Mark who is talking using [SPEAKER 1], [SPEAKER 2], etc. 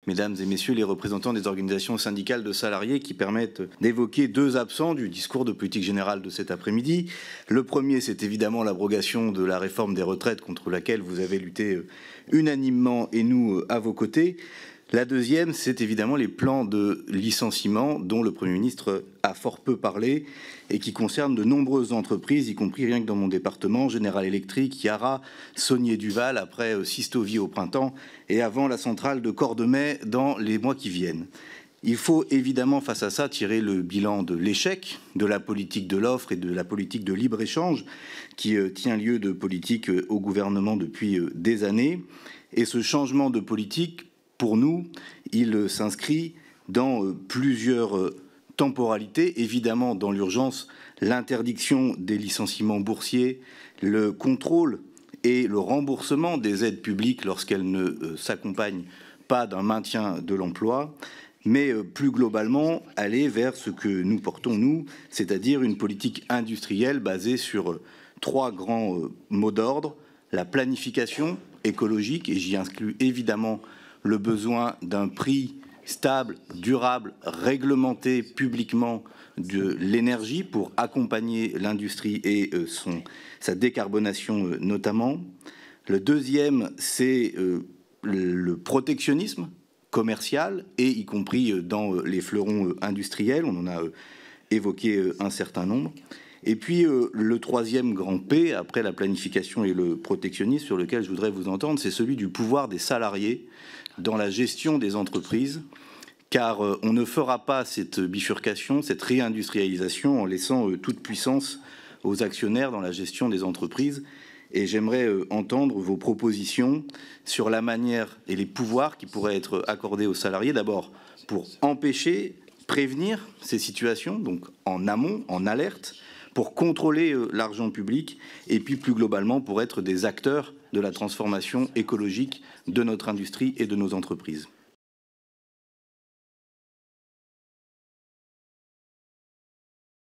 [SPEAKER 1] mesdames et messieurs les représentants des organisations syndicales de salariés qui permettent d'évoquer deux absents du discours de politique générale de cet après-midi. Le premier, c'est évidemment l'abrogation de la réforme des retraites contre laquelle vous avez lutté unanimement et nous à vos côtés. La deuxième, c'est évidemment les plans de licenciement dont le Premier ministre a fort peu parlé et qui concernent de nombreuses entreprises, y compris rien que dans mon département, General Electric, Yara, Saunier Duval, après Systovi au printemps et avant la centrale de Cordemais dans les mois qui viennent. Il faut évidemment, face à ça, tirer le bilan de l'échec de la politique de l'offre et de la politique de libre-échange qui tient lieu de politique au gouvernement depuis des années. Et ce changement de politique, pour nous, il s'inscrit dans plusieurs temporalités. Évidemment, dans l'urgence, l'interdiction des licenciements boursiers, le contrôle et le remboursement des aides publiques lorsqu'elles ne s'accompagnent pas d'un maintien de l'emploi, mais plus globalement, aller vers ce que nous portons, nous, c'est-à-dire une politique industrielle basée sur trois grands mots d'ordre: la planification écologique, et j'y inclus évidemment le besoin d'un prix stable, durable, réglementé publiquement de l'énergie pour accompagner l'industrie et sa décarbonation notamment. Le deuxième, c'est le protectionnisme commercial, et y compris dans les fleurons industriels, on en a évoqué un certain nombre. Et puis le troisième grand P, après la planification et le protectionnisme, sur lequel je voudrais vous entendre, c'est celui du pouvoir des salariés dans la gestion des entreprises, car on ne fera pas cette bifurcation, cette réindustrialisation en laissant toute puissance aux actionnaires dans la gestion des entreprises. Et j'aimerais entendre vos propositions sur la manière et les pouvoirs qui pourraient être accordés aux salariés, d'abord pour empêcher, prévenir ces situations, donc en amont, en alerte, pour contrôler l'argent public, et puis plus globalement pour être des acteurs de la transformation écologique de notre industrie et de nos entreprises.